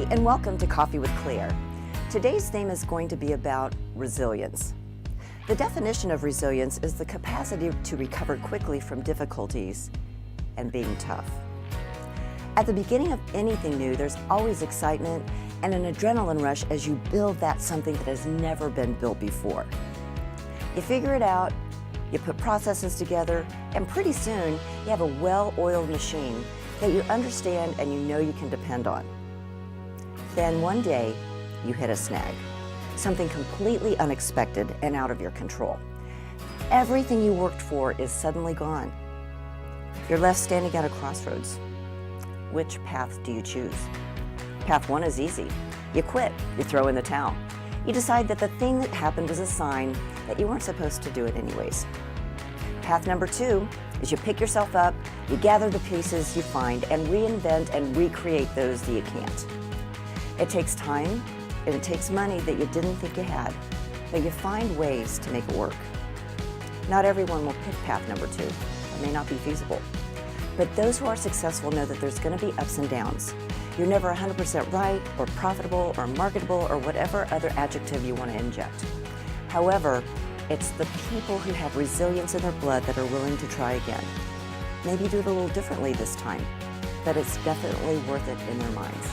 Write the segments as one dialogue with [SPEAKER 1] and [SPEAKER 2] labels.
[SPEAKER 1] Hi, and welcome to Coffee with Claire. Today's theme is going to be about resilience. The definition of resilience is the capacity to recover quickly from difficulties and being tough. At the beginning of anything new, there's always excitement and an adrenaline rush as you build that something that has never been built before. You figure it out, you put processes together, and pretty soon you have a well-oiled machine that you understand and you know you can depend on. Then one day, you hit a snag, something completely unexpected and out of your control. Everything you worked for is suddenly gone. You're left standing at a crossroads. Which path do you choose? Path one is easy. You quit, you throw in the towel. You decide that the thing that happened was a sign that you weren't supposed to do it anyways. Path number two is you pick yourself up, you gather the pieces you find, and reinvent and recreate those that you can't. It takes time, and it takes money that you didn't think you had, but you find ways to make it work. Not everyone will pick path number two. It may not be feasible. But those who are successful know that there's going to be ups and downs. You're never 100% right, or profitable, or marketable, or whatever other adjective you want to inject. However, it's the people who have resilience in their blood that are willing to try again. Maybe do it a little differently this time, but it's definitely worth it in their minds.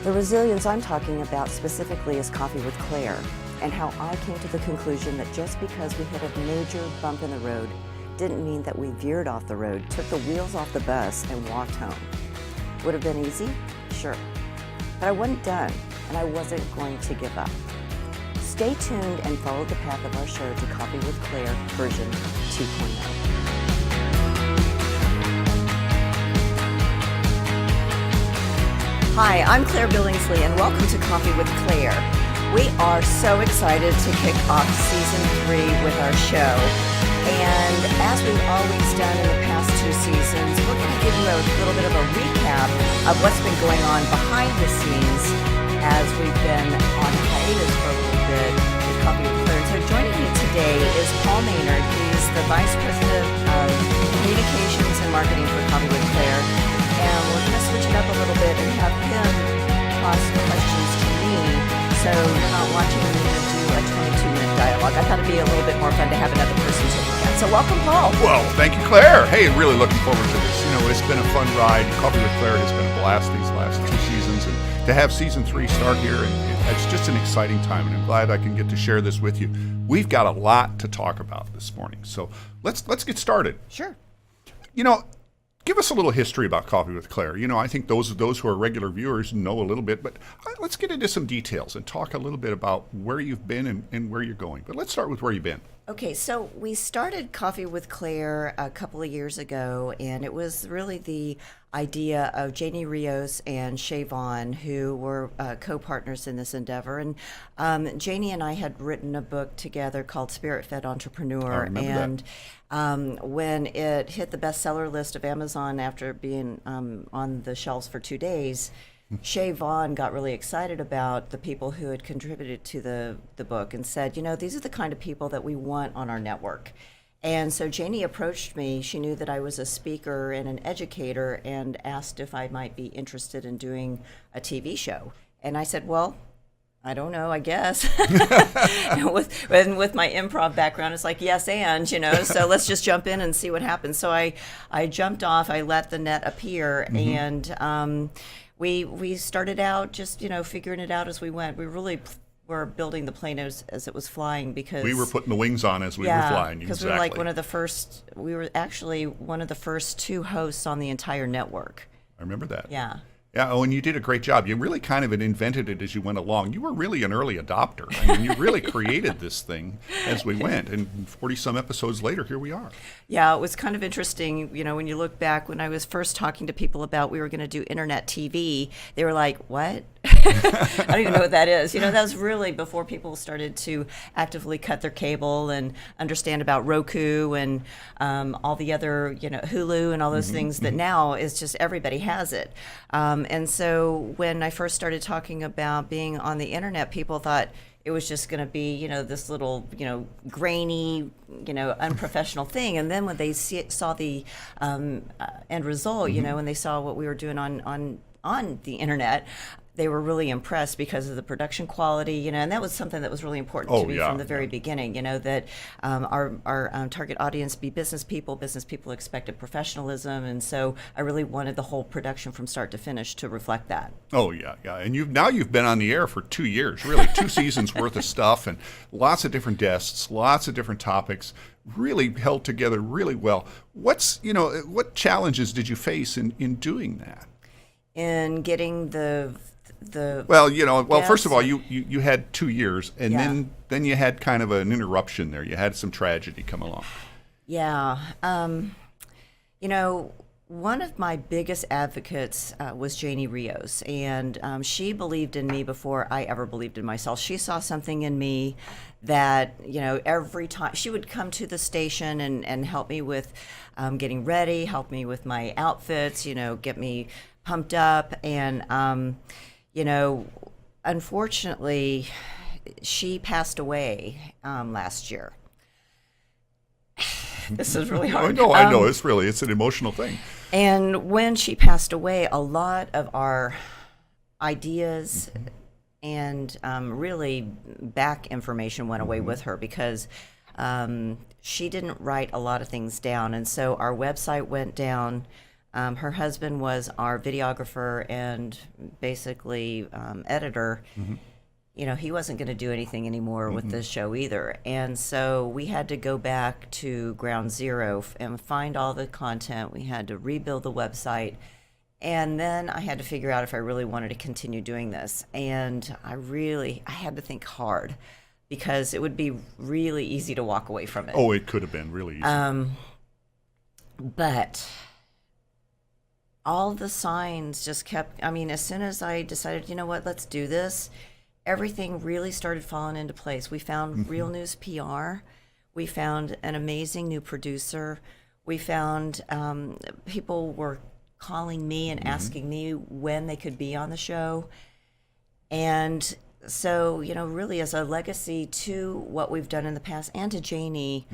[SPEAKER 1] The resilience I'm talking about specifically is Coffee with Claire, and how I came to the conclusion that just because we hit a major bump in the road didn't mean that we veered off the road, took the wheels off the bus, and walked home. Would have been easy? Sure. But I wasn't done, and I wasn't going to give up. Stay tuned and follow the path of our show to Coffee with Claire version 2.0. Hi, I'm Claire Billingsley, and welcome to Coffee with Claire. We are so excited to kick off Season 3 with our show. And as we've always done in the past 2 seasons, we're going to give you a little bit of a recap of what's been going on behind the scenes as we've been on hiatus for a little bit with Coffee with Claire. So joining me today is Paul Maynard. He's the Vice President of Communications and Marketing for Coffee with Claire. And we're going to switch it up a little bit and have him toss questions to me, so you're not watching me do a 22-minute dialogue. I thought it'd be a little bit more fun to have another person to look at. So welcome, Paul.
[SPEAKER 2] Well, thank you, Claire. Hey, really looking forward to this. You know, it's been a fun ride. Coffee with Claire has been a blast these last 2 seasons, and to have Season 3 start here, and it's just an exciting time, and I'm glad I can get to share this with you. We've got a lot to talk about this morning, so let's get started.
[SPEAKER 1] Sure.
[SPEAKER 2] You know, give us a little history about Coffee with Claire. You know, I think those who are regular viewers know a little bit, but let's get into some details and talk a little bit about where you've been and where you're going. But let's start with where you've been.
[SPEAKER 1] Okay, so we started Coffee with Claire a couple of years ago, and it was really the idea of Janie Rios and Shay Vaughn, who were co-partners in this endeavor. And Janie and I had written a book together called Spirit-Fed Entrepreneur.
[SPEAKER 2] I remember
[SPEAKER 1] that. When it hit the bestseller list of Amazon after being on the shelves for 2 days, Shay Vaughn got really excited about the people who had contributed to the book and said, you know, these are the kind of people that we want on our network. And so Janie approached me. She knew that I was a speaker and an educator and asked if I might be interested in doing a TV show. And I said, well, I don't know, I guess. with my improv background, it's like, yes, and, you know, so let's just jump in and see what happens. So I jumped off, I let the net appear, and we started out just, you know, figuring it out as we went. We really were building the plane as it was flying, because
[SPEAKER 2] we were putting the wings on as we were flying.
[SPEAKER 1] Because
[SPEAKER 2] exactly.
[SPEAKER 1] we were actually one of the first 2 hosts on the entire network.
[SPEAKER 2] I remember that.
[SPEAKER 1] Yeah.
[SPEAKER 2] Yeah, oh, and you did a great job. You really kind of invented it as you went along. You were really an early adopter. I mean, you really created this thing as we went. And 40-some episodes later, here we are.
[SPEAKER 1] Yeah, it was kind of interesting. You know, when you look back, when I was first talking to people about we were going to do internet TV, they were like, what? I don't even know what that is. You know, that was really before people started to actively cut their cable and understand about Roku and all the other, you know, Hulu and all those things that now is just everybody has it. And so when I first started talking about being on the internet, people thought it was just going to be, you know, this little, you know, grainy, you know, unprofessional thing. And then when they saw the end result, you know, when they saw what we were doing on on the internet, they were really impressed because of the production quality, and that was something that was really important to me from the very beginning, that our target audience be business people expected professionalism, and so I really wanted the whole production from start to finish to reflect that.
[SPEAKER 2] Oh, yeah. And you've been on the air for 2 years, really, 2 seasons worth of stuff, and lots of different guests, lots of different topics, really held together really well. What challenges did you face in doing that?
[SPEAKER 1] In getting the
[SPEAKER 2] first of all, you had 2 years, and then you had kind of an interruption there. You had some tragedy come along.
[SPEAKER 1] Yeah. One of my biggest advocates was Janie Rios, and she believed in me before I ever believed in myself. She saw something in me that, every time she would come to the station and help me with getting ready, help me with my outfits, get me pumped up, and unfortunately, she passed away last year. This is really hard.
[SPEAKER 2] I know. It's an emotional thing.
[SPEAKER 1] And when she passed away, a lot of our ideas and really back information went away with her because she didn't write a lot of things down. And so our website went down. Her husband was our videographer and basically editor. He wasn't going to do anything anymore with this show either. And so we had to go back to ground zero and find all the content. We had to rebuild the website. And then I had to figure out if I really wanted to continue doing this. And I had to think hard because it would be really easy to walk away from it.
[SPEAKER 2] Oh, it could have been really easy.
[SPEAKER 1] But all the signs just kept, as soon as I decided, let's do this, everything really started falling into place. We found Real News PR. We found an amazing new producer. We found people were calling me and asking me when they could be on the show. And so, really as a legacy to what we've done in the past and to Janie,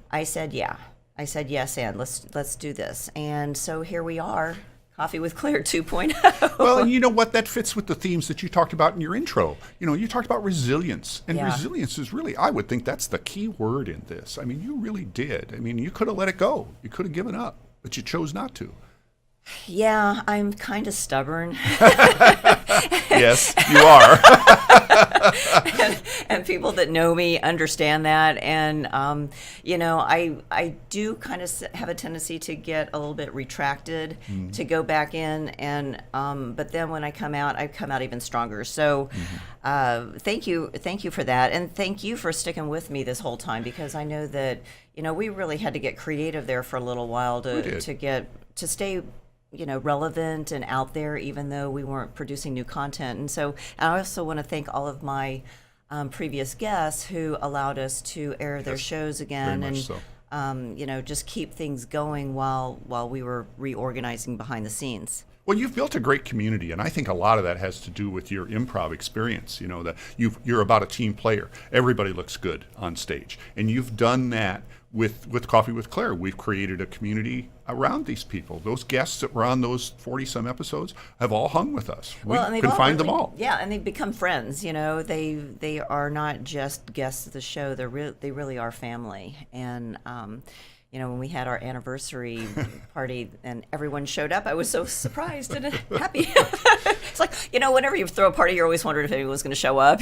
[SPEAKER 1] I said, yes, and let's do this. And so here we are. Coffee with Claire 2.0.
[SPEAKER 2] Well, and you know what? That fits with the themes that you talked about in your intro. You talked about resilience. And resilience is really, I would think that's the key word in this. You really did. You could have let it go. You could have given up, but you chose not to.
[SPEAKER 1] Yeah, I'm kind of stubborn.
[SPEAKER 2] Yes, you are.
[SPEAKER 1] and people that know me understand that. And, I do kind of have a tendency to get a little bit retracted, to go back in. And but then when I come out even stronger. So thank you for that. And thank you for sticking with me this whole time, because I know that, we really had to get creative there for a little while to stay relevant and out there, even though we weren't producing new content. And so I also want to thank all of my previous guests who allowed us to air their shows again and just keep things going while we were reorganizing behind the scenes.
[SPEAKER 2] Well, you've built a great community, and I think a lot of that has to do with your improv experience. That you're about a team player. Everybody looks good on stage, and you've done that with Coffee with Claire. We've created a community around these people. Those guests that were on those 40-some episodes have all hung with us. We can find them all.
[SPEAKER 1] Yeah, and they've become friends. They are not just guests of the show. They really are family. And when we had our anniversary party and everyone showed up, I was so surprised and happy. It's like, whenever you throw a party, you're always wondering if anyone was going to show up,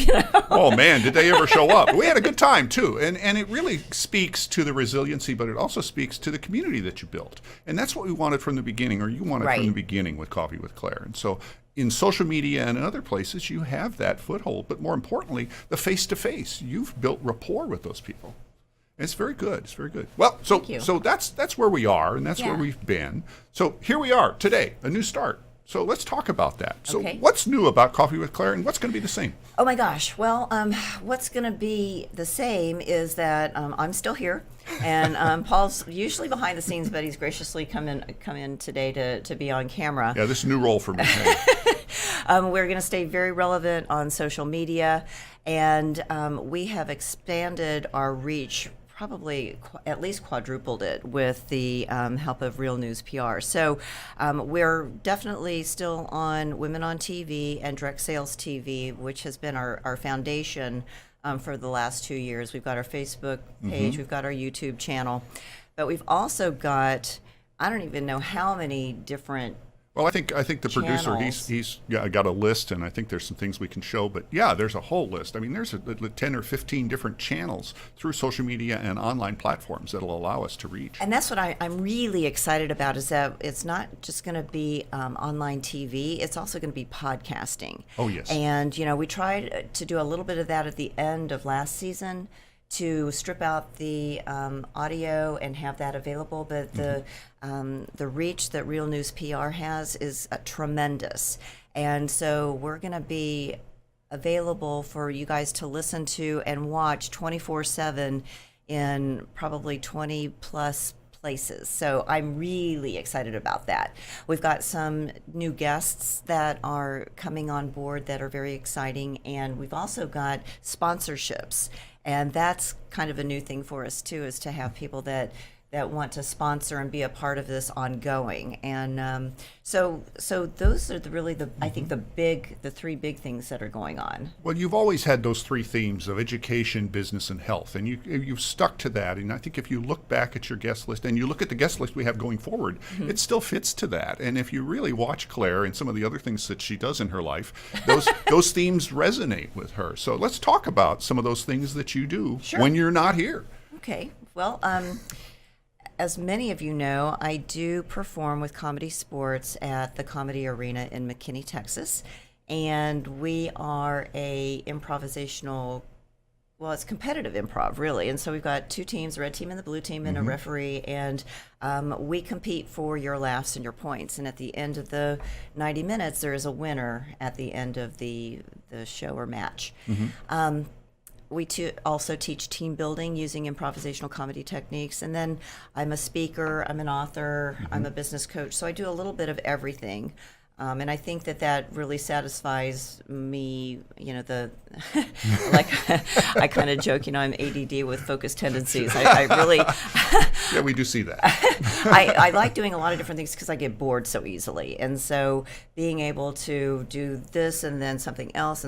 [SPEAKER 2] Oh, man, did they ever show up? We had a good time, too. And it really speaks to the resiliency, but it also speaks to the community that you built. And that's what we wanted from the beginning, or you wanted from the beginning with Coffee with Claire. And so in social media and in other places, you have that foothold. But more importantly, the face-to-face. You've built rapport with those people. It's very good. It's very good. Well, so that's where we are, and that's where we've been. So here we are today, a new start. So let's talk about that. So what's new about Coffee with Claire, and what's going to be the same?
[SPEAKER 1] Oh my gosh. Well, what's going to be the same is that I'm still here, and Paul's usually behind the scenes, but he's graciously come in today to be on camera.
[SPEAKER 2] Yeah, this is a new role for me.
[SPEAKER 1] We're going to stay very relevant on social media, and we have expanded our reach probably at least quadrupled it with the help of Real News PR. So we're definitely still on Women on TV and Direct Sales TV, which has been our foundation for the last 2 years. We've got our Facebook page, we've got our YouTube channel, but we've also got, I don't even know how many different
[SPEAKER 2] Well, I think the producer,
[SPEAKER 1] channels.
[SPEAKER 2] he's got a list, and I think there's some things we can show. But yeah, there's a whole list. I mean, there's 10 or 15 different channels through social media and online platforms that'll allow us to reach.
[SPEAKER 1] And that's what I'm really excited about, is that it's not just going to be online TV, it's also going to be podcasting.
[SPEAKER 2] Oh, yes.
[SPEAKER 1] And, we tried to do a little bit of that at the end of last season to strip out the audio and have that available, but the reach that Real News PR has is tremendous. And so we're going to be available for you guys to listen to and watch 24/7 in probably 20 plus places. So I'm really excited about that. We've got some new guests that are coming on board that are very exciting, and we've also got sponsorships. And that's kind of a new thing for us too, is to have people that want to sponsor and be a part of this ongoing. And so those are I think the three big things that are going on.
[SPEAKER 2] Well, you've always had those three themes of education, business, and health, and you've stuck to that. And I think if you look back at your guest list and you look at the guest list we have going forward, it still fits to that. And if you really watch Claire and some of the other things that she does in her life, those themes resonate with her. So let's talk about some of those things that you do when you're not here.
[SPEAKER 1] Okay. Well, as many of you know, I do perform with Comedy Sports at the Comedy Arena in McKinney, Texas. And we are a improvisational, well, it's competitive improv, really. And so we've got two teams, the red team and the blue team, and a referee. And we compete for your laughs and your points. And at the end of the 90 minutes, there is a winner at the end of the show or match. We also teach team building using improvisational comedy techniques. And then I'm a speaker, I'm an author, I'm a business coach. So I do a little bit of everything. And I think that really satisfies me, like I kind of joke, I'm ADD with focused tendencies. I really...
[SPEAKER 2] Yeah, we do see that.
[SPEAKER 1] I like doing a lot of different things because I get bored so easily. And so being able to do this and then something else,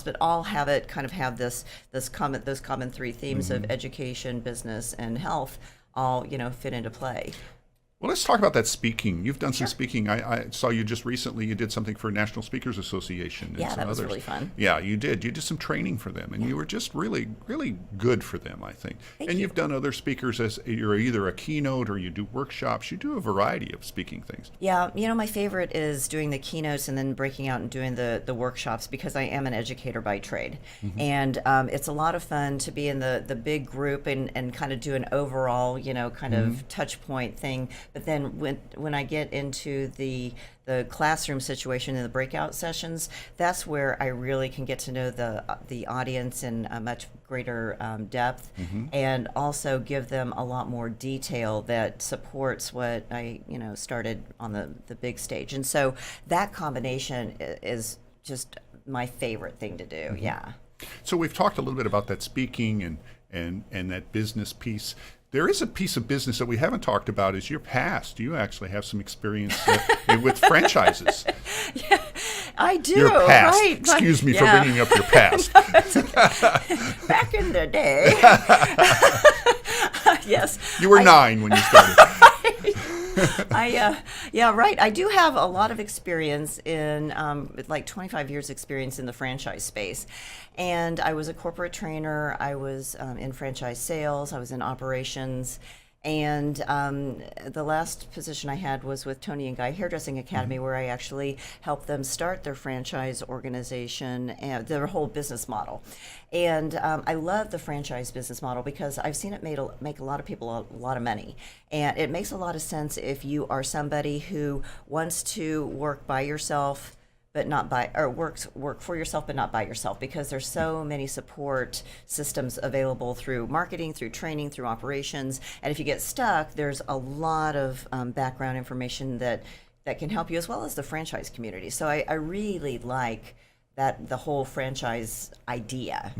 [SPEAKER 1] but all have those common three themes of education, business, and health all, fit into play.
[SPEAKER 2] Well, let's talk about that speaking. You've done some speaking. I saw you just recently. You did something for National Speakers Association. And
[SPEAKER 1] Yeah,
[SPEAKER 2] some
[SPEAKER 1] that was
[SPEAKER 2] others.
[SPEAKER 1] really fun.
[SPEAKER 2] Yeah, you did. You did some training for them, and you were just really, really good for them, I think.
[SPEAKER 1] Thank
[SPEAKER 2] and
[SPEAKER 1] you.
[SPEAKER 2] you've done other speakers as you're either a keynote or you do workshops. You do a variety of speaking things.
[SPEAKER 1] Yeah, my favorite is doing the keynotes and then breaking out and doing the workshops, because I am an educator by trade. And it's a lot of fun to be in the big group and kind of do an overall, of touch point thing. But then when I get into the classroom situation and the breakout sessions, that's where I really can get to know the audience in a much greater depth, and also give them a lot more detail that supports what I started on the big stage. And so that combination is just my favorite thing to do. Yeah.
[SPEAKER 2] So we've talked a little bit about that speaking and that business piece. There is a piece of business that we haven't talked about, is your past. You actually have some experience with franchises.
[SPEAKER 1] Yeah, I do.
[SPEAKER 2] Your past.
[SPEAKER 1] Right.
[SPEAKER 2] Excuse me for bringing up your past.
[SPEAKER 1] Back in the day. Yes.
[SPEAKER 2] You were 9 when you started.
[SPEAKER 1] I do have a lot of experience in, like 25 years experience in the franchise space. And I was a corporate trainer. I was in franchise sales. I was in operations. And the last position I had was with Tony and Guy Hairdressing Academy, where I actually helped them start their franchise organization and their whole business model. And I love the franchise business model because I've seen it make a lot of people a lot of money. And it makes a lot of sense if you are somebody who wants to work by yourself, but not by, or work for yourself, but not by yourself, because there's so many support systems available through marketing, through training, through operations. And if you get stuck, there's a lot of background information that can help you, as well as the franchise community. So I really like the whole franchise idea.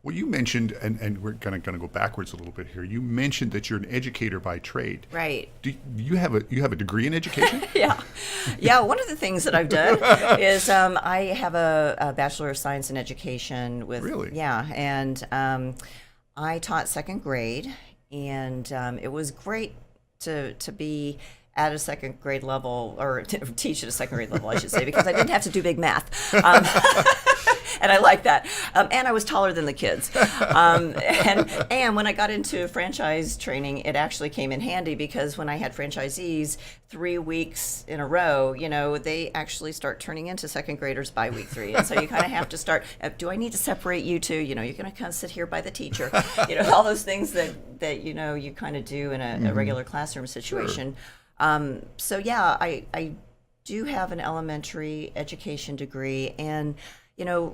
[SPEAKER 2] Well, you mentioned, and we're going to go backwards a little bit here. You mentioned that you're an educator by trade.
[SPEAKER 1] Right.
[SPEAKER 2] Do you have a degree in education?
[SPEAKER 1] Yeah. One of the things that I've done is I have a Bachelor of Science in Education with.
[SPEAKER 2] Really?
[SPEAKER 1] Yeah, and I taught second grade, and it was great to be at a second grade level, or to teach at a second grade level, I should say, because I didn't have to do big math. And I like that. And I was taller than the kids. And when I got into franchise training, it actually came in handy, because when I had franchisees 3 weeks in a row, they actually start turning into second graders by week 3. And so you kind of have to start, do I need to separate you two? You're going to kind of sit here by the teacher. All those things that you kind of do in a regular classroom situation. Sure. So yeah, I do have an elementary education degree, and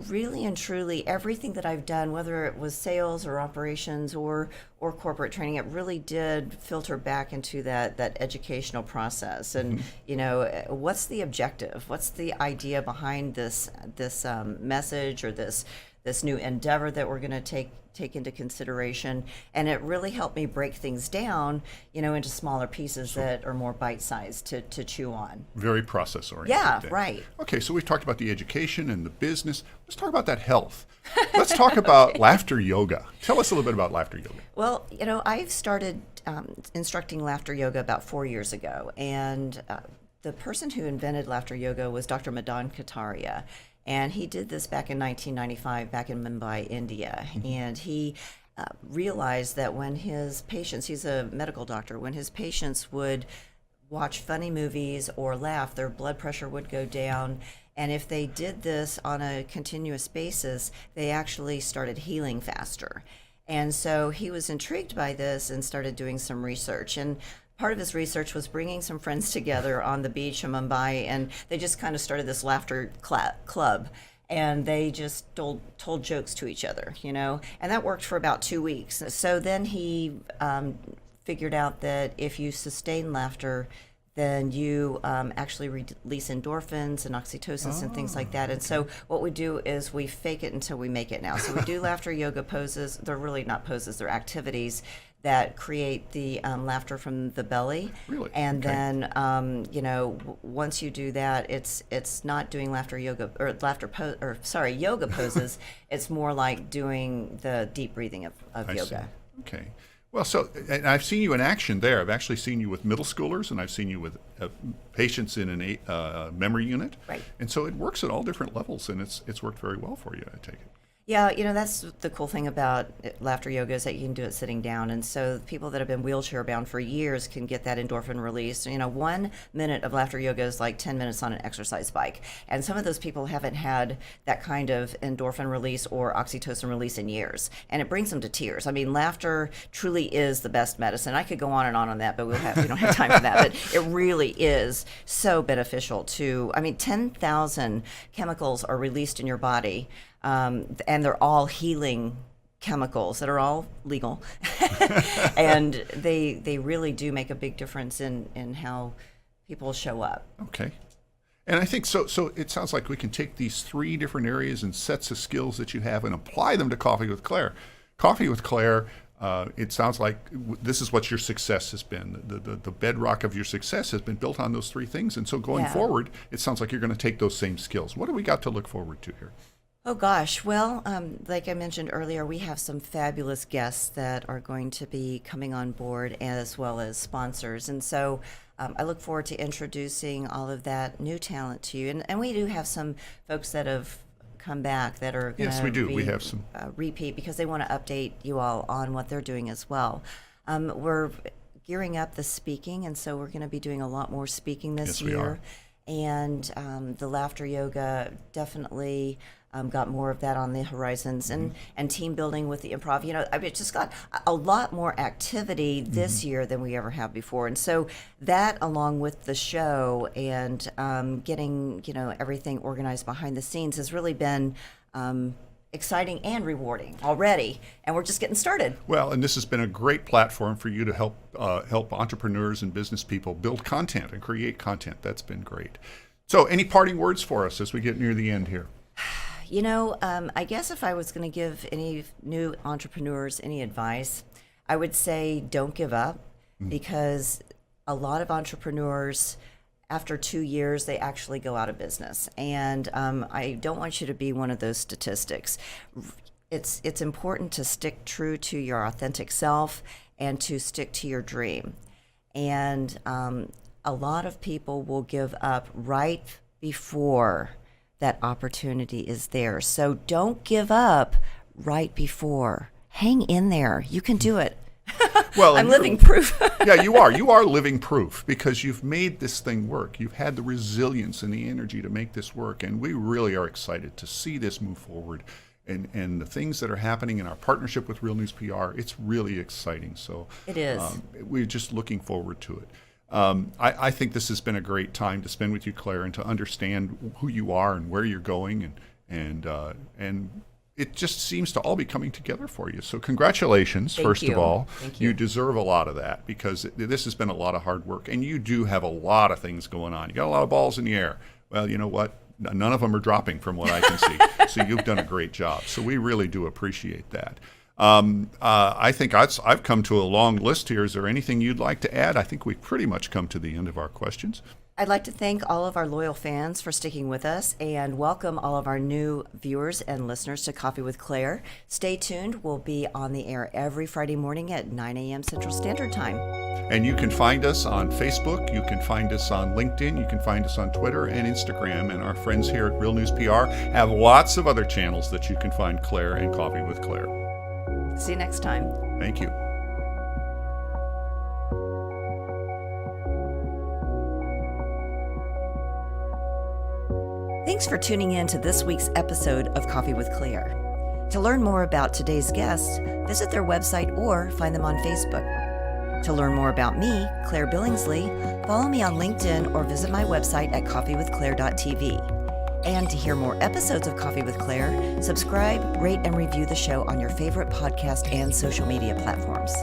[SPEAKER 1] really and truly everything that I've done, whether it was sales or operations or corporate training, it really did filter back into that educational process. And what's the objective? What's the idea behind this message, or this new endeavor that we're going to take into consideration? And it really helped me break things down, into smaller pieces that are more bite-sized to chew on.
[SPEAKER 2] Very process-oriented.
[SPEAKER 1] Yeah,
[SPEAKER 2] then.
[SPEAKER 1] right.
[SPEAKER 2] Okay, so we've talked about the education and the business. Let's talk about that health. Let's talk about laughter yoga. Tell us a little bit about laughter yoga.
[SPEAKER 1] Well, I've started instructing laughter yoga about 4 years ago, and the person who invented laughter yoga was Dr. Madan Kataria. And he did this back in 1995, back in Mumbai, India. And he realized that when his patients, he's a medical doctor, when his patients would watch funny movies or laugh, their blood pressure would go down. And if they did this on a continuous basis, they actually started healing faster. And so he was intrigued by this and started doing some research. And part of his research was bringing some friends together on the beach in Mumbai, and they just kind of started this laughter club, and they just told jokes to each other, and that worked for about 2 weeks. So then he figured out that if you sustain laughter, then you actually release endorphins and oxytocin and things like that. And so what we do is we fake it until we make it now. So we do laughter yoga poses. They're really not poses, they're activities that create the laughter from the belly.
[SPEAKER 2] Really?
[SPEAKER 1] And then, once you do that, it's not doing laughter yoga or yoga poses. It's more like doing the deep breathing of yoga.
[SPEAKER 2] See. Okay. Well, so, and I've seen you in action there. I've actually seen you with middle schoolers, and I've seen you with patients in a memory unit.
[SPEAKER 1] Right.
[SPEAKER 2] And so it works at all different levels, and it's worked very well for you, I take it.
[SPEAKER 1] Yeah, that's the cool thing about laughter yoga, is that you can do it sitting down. And so people that have been wheelchair bound for years can get that endorphin release. 1 minute of laughter yoga is like 10 minutes on an exercise bike. And some of those people haven't had that kind of endorphin release or oxytocin release in years. And it brings them to tears. I mean, laughter truly is the best medicine. I could go on and on that, but we don't have time for that. But it really is so beneficial to, 10,000 chemicals are released in your body. And they're all healing chemicals that are all legal. And they really do make a big difference in how people show up.
[SPEAKER 2] Okay. And I think so it sounds like we can take these 3 different areas and sets of skills that you have and apply them to Coffee with Claire. Coffee with Claire, it sounds like this is what your success has been. The bedrock of your success has been built on those 3 things. And so going forward, it sounds like you're going to take those same skills. What do we got to look forward to here?
[SPEAKER 1] Oh gosh, well, like I mentioned earlier, we have some fabulous guests that are going to be coming on board, as well as sponsors. And so I look forward to introducing all of that new talent to you. And we do have some folks that have come back that are going to
[SPEAKER 2] Yes, we do. We have some.
[SPEAKER 1] Repeat, because they want to update you all on what they're doing as well. We're gearing up the speaking, and so we're going to be doing a lot more speaking this year.
[SPEAKER 2] Yes, we are.
[SPEAKER 1] And the laughter yoga definitely got more of that on the horizons, and team building with the improv. It's just got a lot more activity this year than we ever have before. And so that, along with the show and getting everything organized behind the scenes, has really been exciting and rewarding already, and we're just getting started.
[SPEAKER 2] Well, and this has been a great platform for you to help entrepreneurs and business people build content and create content. That's been great. So any parting words for us as we get near the end here?
[SPEAKER 1] I guess if I was going to give any new entrepreneurs any advice, I would say don't give up, because a lot of entrepreneurs, after 2 years, they actually go out of business. And I don't want you to be one of those statistics. It's important to stick true to your authentic self and to stick to your dream. And a lot of people will give up right before that opportunity is there. So don't give up right before. Hang in there. You can do it.
[SPEAKER 2] Well,
[SPEAKER 1] I'm living proof.
[SPEAKER 2] Yeah, you are. You are living proof, because you've made this thing work. You've had the resilience and the energy to make this work, and we really are excited to see this move forward. And the things that are happening in our partnership with Real News PR, it's really exciting. So
[SPEAKER 1] it is.
[SPEAKER 2] We're just looking forward to it. I think this has been a great time to spend with you, Claire, and to understand who you are and where you're going, and it just seems to all be coming together for you. So congratulations, first of all.
[SPEAKER 1] Thank you.
[SPEAKER 2] You deserve a lot of that, because this has been a lot of hard work, and you do have a lot of things going on. You got a lot of balls in the air. Well, you know what? None of them are dropping from what I can see. So you've done a great job. So we really do appreciate that. I think I've come to a long list here. Is there anything you'd like to add? I think we've pretty much come to the end of our questions.
[SPEAKER 1] I'd like to thank all of our loyal fans for sticking with us, and welcome all of our new viewers and listeners to Coffee with Claire. Stay tuned. We'll be on the air every Friday morning at 9 a.m. Central Standard Time.
[SPEAKER 2] And you can find us on Facebook. You can find us on LinkedIn. You can find us on Twitter and Instagram. And our friends here at Real News PR have lots of other channels that you can find Claire and Coffee with Claire.
[SPEAKER 1] See you next time.
[SPEAKER 2] Thank you.
[SPEAKER 1] Thanks for tuning in to this week's episode of Coffee with Claire. To learn more about today's guests, visit their website or find them on Facebook. To learn more about me, Claire Billingsley, follow me on LinkedIn or visit my website at coffeewithclaire.tv. And to hear more episodes of Coffee with Claire, subscribe, rate, and review the show on your favorite podcast and social media platforms.